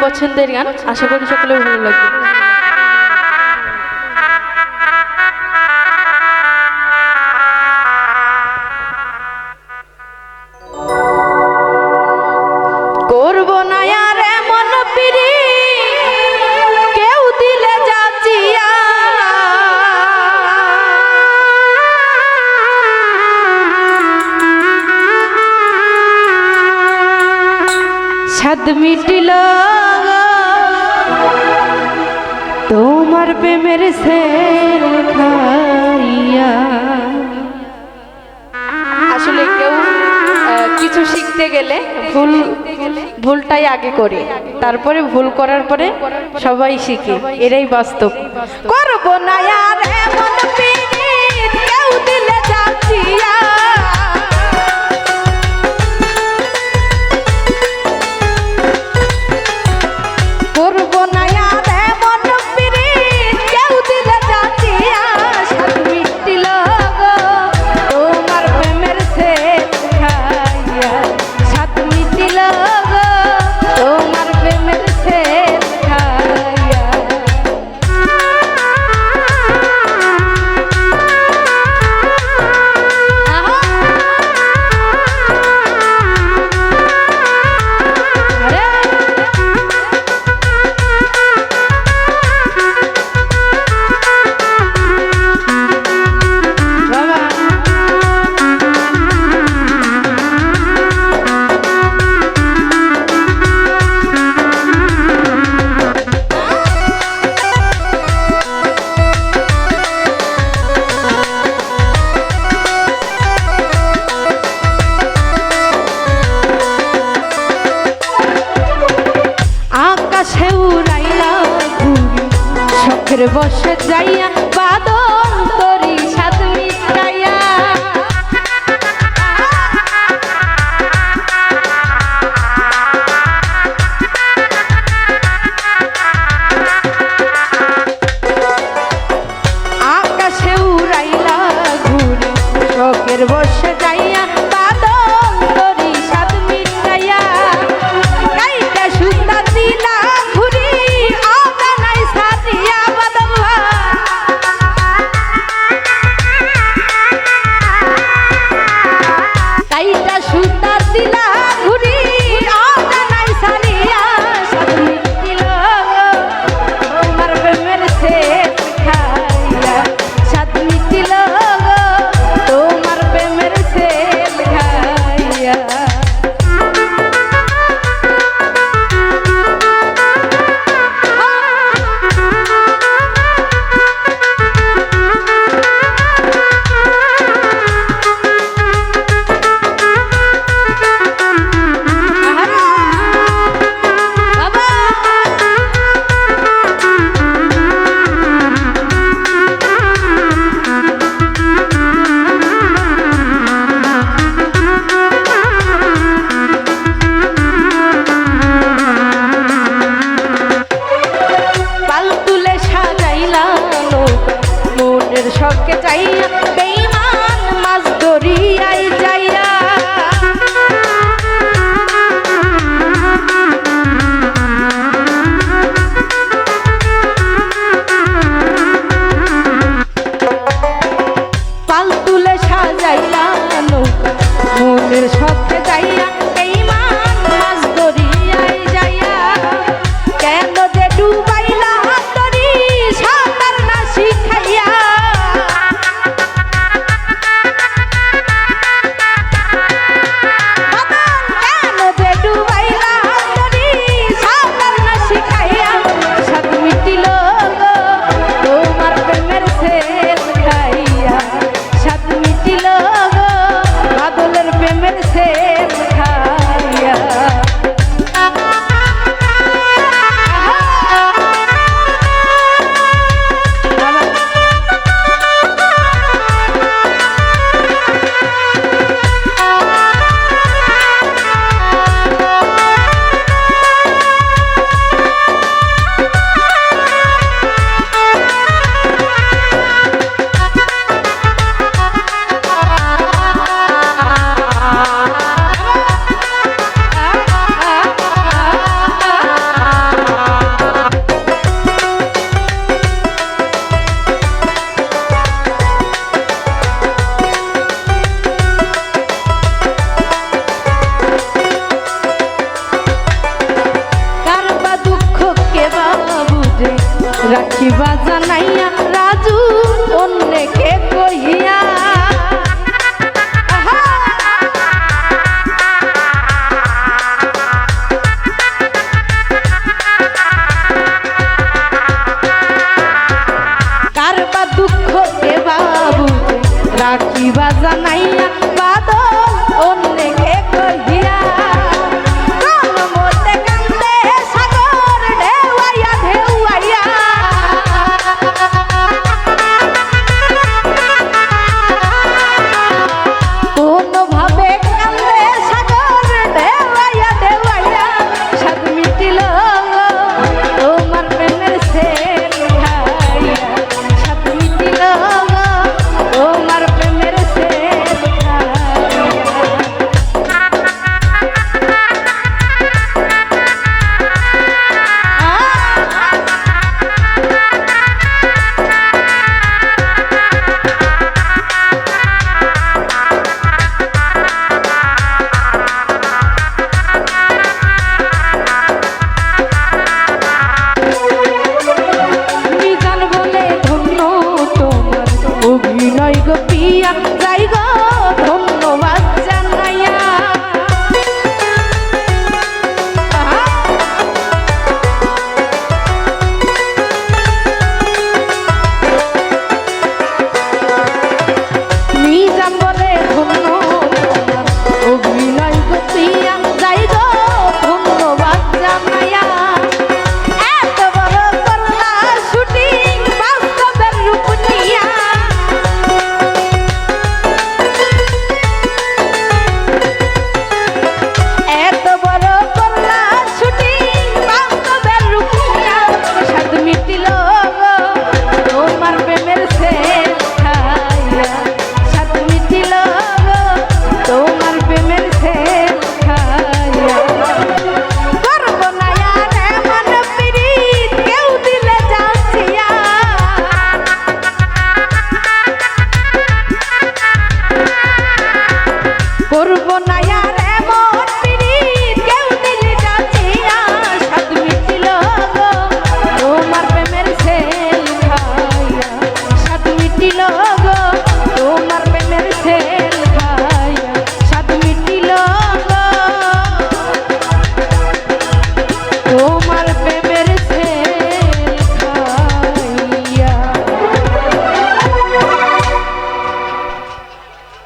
পছন্দের গান, আশা করি সকলে ভালো লাগবে। করব না আর এমন পিরি কেউ দিলে যাচিয়া, সাদ মিটিল তোমার প্রেমের সের খাইয়া। আসলে কেউ কিছু শিখতে গেলে ভুলটাই আগে করে, তারপরে ভুল করার পরে সবাই শিখে, এটাই বাস্তব। করব না আর এমন পীড়িত কেউ দিলে যাচিয়া, করব না আর এমন পীড়িত কেউ দিলে যাচিয়া, সাদ মিটিল তোমার প্রেমের সের খাইয়া, সাদ মিটিল তোমার প্রেমের সের খাইয়া। আকাশে উড়াইলা ঘুরি শখের বসে যাইয়া, বাদন তরি সাদ মিটাইয়া। আকাশে উড়াইলা ঘুরি শখের বসে যাইয়া, বাদন তরি সাদ মিটাইয়া। কাইটা সুতা দিলা ঘুরি অগানাই সাদিয়া বাদল কাইটা সুতা দিলা ঘুরি অগানাই সাদিয়া, সাদ মিটিল তোমার প্রেমের সের খাইয়া, সাদ মিটিল তোমার প্রেমের সের খাইয়া। মনের শখে চাইয়া বেঈমান মাছ দরিয়ায় যাইয়া, পাল তুলে সাজাইলা নৌকা মনের শখে যাইয়া, বেঈমান মাছ দরিয়ায় যাইয়া। কেন যে ডুবাইলা তরি সাঁতার না শিখাইয়া, অন্যকে কহিয়া কার বা দুঃখ কে বাবু রাখিবা জানা